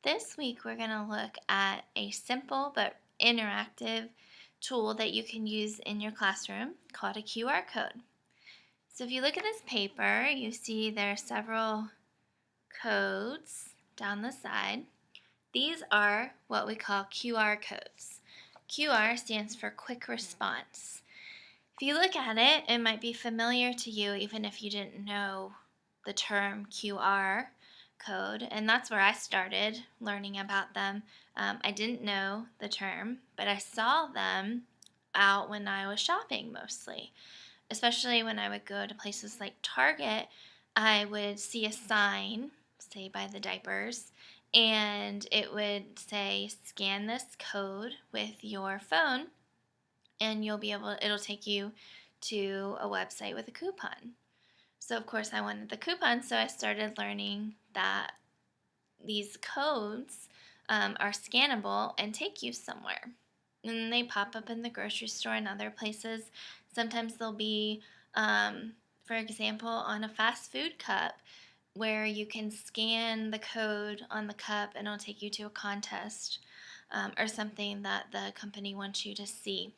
This week, we're going to look at a simple but interactive tool that you can use in your classroom called a QR code. So, if you look at this paper, you see there are several codes down the side. These are what we call QR codes. QR stands for quick response. If you look at it, it might be familiar to you even if you didn't know the term QR code, and that's where I started learning about them. I didn't know the term, but I saw them out when I was shopping mostly, especially when I would go to places like Target. I would see a sign, say by the diapers, and it would say, scan this code with your phone and it'll take you to a website with a coupon. So of course I wanted the coupon, so I started learning that these codes are scannable and take you somewhere. And they pop up in the grocery store and other places. Sometimes they'll be, for example, on a fast food cup where you can scan the code on the cup and it'll take you to a contest or something that the company wants you to see.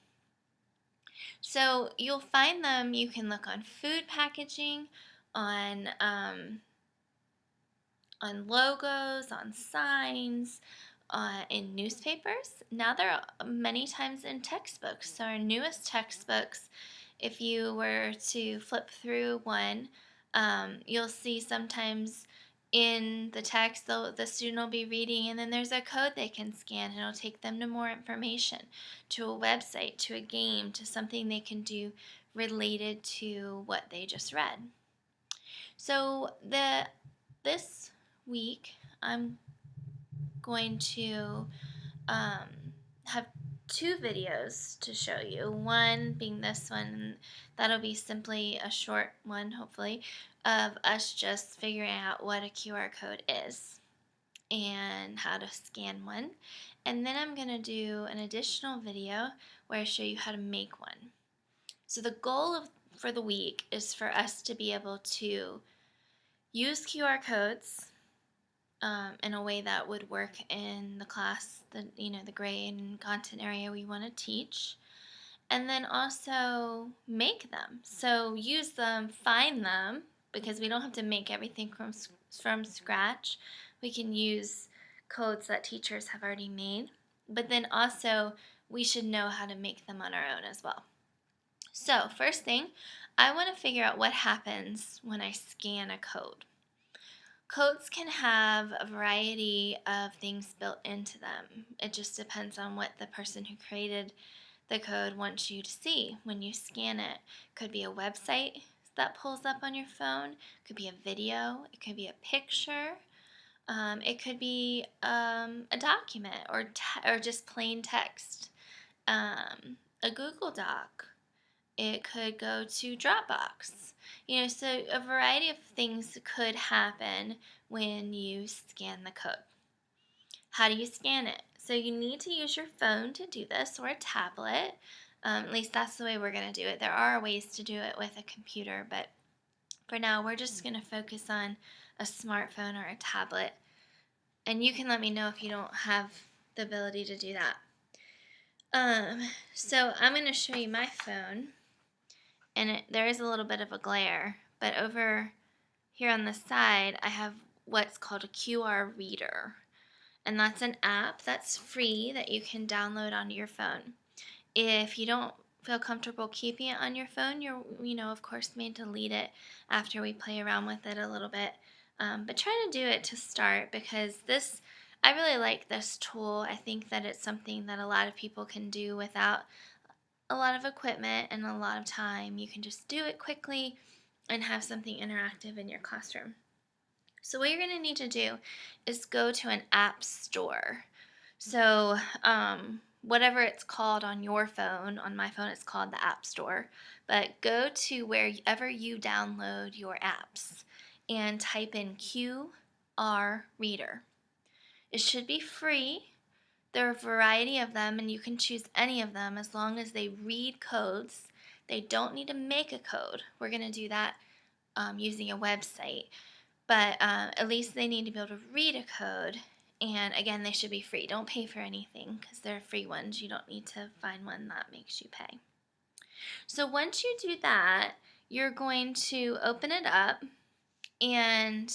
So you'll find them, you can look on food packaging, on logos, on signs, in newspapers. Now they're many times in textbooks. So our newest textbooks, if you were to flip through one, you'll see sometimes in the text the student will be reading, and then there's a code they can scan and it'll take them to more information, to a website, to a game, to something they can do related to what they just read. So this week I'm going to have two videos to show you. One being this one, and that'll be simply a short one, hopefully, of us just figuring out what a QR code is and how to scan one. And then I'm going to do an additional video where I show you how to make one. So the goal for the week is for us to be able to use QR codes in a way that would work in the class, the grade and content area we want to teach, and then also make them. So use them, find them, because we don't have to make everything from scratch. We can use codes that teachers have already made, but then also we should know how to make them on our own as well. So first thing, I want to figure out what happens when I scan a code. Codes can have a variety of things built into them. It just depends on what the person who created the code wants you to see when you scan it. Could be a website that pulls up on your phone. It could be a video. It could be a picture. It could be a document or just plain text. A Google Doc. It could go to Dropbox. So a variety of things could happen when you scan the code. How do you scan it? So you need to use your phone to do this, or a tablet. At least that's the way we're going to do it. There are ways to do it with a computer, but for now we're just going to focus on a smartphone or a tablet. And you can let me know if you don't have the ability to do that. So I'm going to show you my phone. And there is a little bit of a glare, but over here on the side I have what's called a QR reader, and that's an app that's free that you can download onto your phone. If you don't feel comfortable keeping it on your phone, you're of course may delete it after we play around with it a little bit, but try to do it to start, because I really like this tool. I think that it's something that a lot of people can do without a lot of equipment and a lot of time. You can just do it quickly and have something interactive in your classroom. So what you're going to need to do is go to an app store. So whatever it's called on your phone, on my phone it's called the App Store, but go to wherever you download your apps and type in QR Reader. It should be free. There are a variety of them, and you can choose any of them as long as they read codes. They don't need to make a code. We're going to do that using a website. But at least they need to be able to read a code, And again, they should be free. Don't pay for anything because they're free ones. You don't need to find one that makes you pay. So once you do that, you're going to open it up, and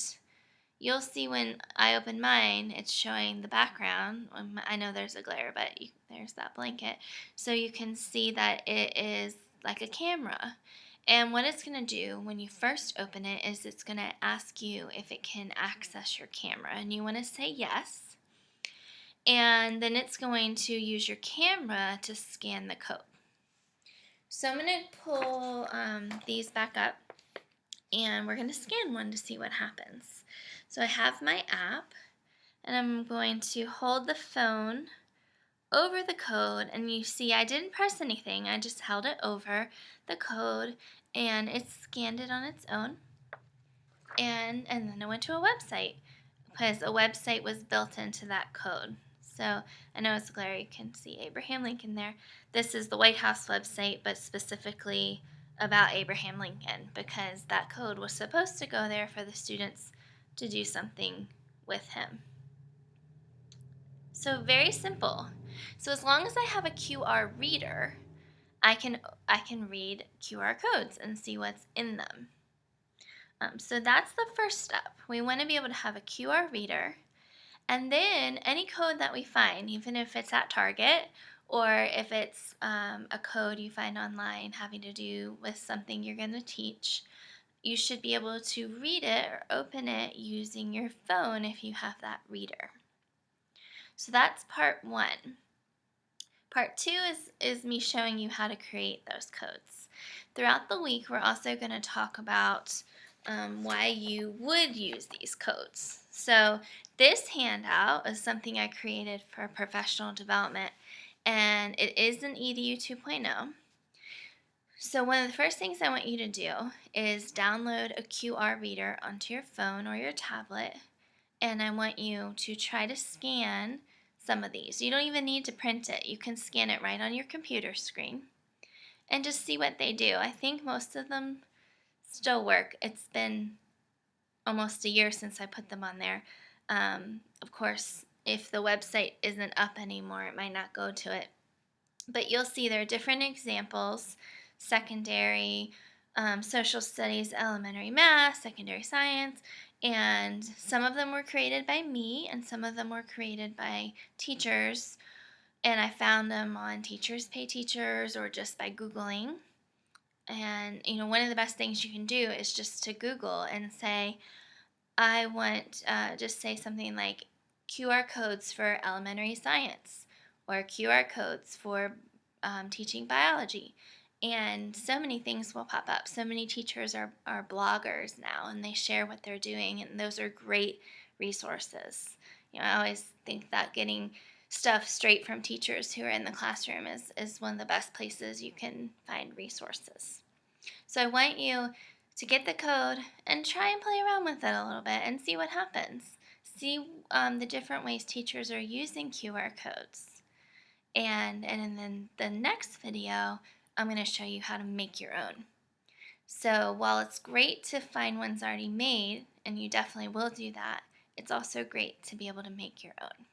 you'll see when I open mine, it's showing the background. I know there's a glare, but there's that blanket. So you can see that it is like a camera. And what it's going to do when you first open it is it's going to ask you if it can access your camera. And you want to say yes. And then it's going to use your camera to scan the code. So I'm going to pull these back up, and we're going to scan one to see what happens. So I have my app, and I'm going to hold the phone over the code, and you see I didn't press anything. I just held it over the code, and it scanned it on its own. And then I went to a website because a website was built into that code. So I know it's glare, you can see Abraham Lincoln there. This is the White House website, but specifically about Abraham Lincoln, because that code was supposed to go there for the students to do something with him. So very simple. So as long as I have a QR reader, I can read QR codes and see what's in them. So that's the first step. We want to be able to have a QR reader, and then any code that we find, even if it's at Target or if it's a code you find online having to do with something you're going to teach, you should be able to read it or open it using your phone if you have that reader. So that's part one. Part two is me showing you how to create those codes. Throughout the week, we're also going to talk about why you would use these codes. So this handout is something I created for professional development, and it is an EDU 2.0. So one of the first things I want you to do is download a QR reader onto your phone or your tablet, and I want you to try to scan some of these. You don't even need to print it. You can scan it right on your computer screen and just see what they do. I think most of them still work. It's been almost a year since I put them on there. Of course, if the website isn't up anymore, it might not go to it. But you'll see there are different examples: secondary, social studies, elementary math, secondary science, and some of them were created by me and some of them were created by teachers, and I found them on Teachers Pay Teachers or just by Googling. And one of the best things you can do is just to Google and say, I want, just say something like QR codes for elementary science or QR codes for teaching biology. And so many things will pop up. So many teachers are bloggers now, and they share what they're doing, and those are great resources. I always think that getting stuff straight from teachers who are in the classroom is one of the best places you can find resources. So I want you to get the code and try and play around with it a little bit and see what happens. See the different ways teachers are using QR codes. And in the next video, I'm going to show you how to make your own. So while it's great to find ones already made, and you definitely will do that, it's also great to be able to make your own.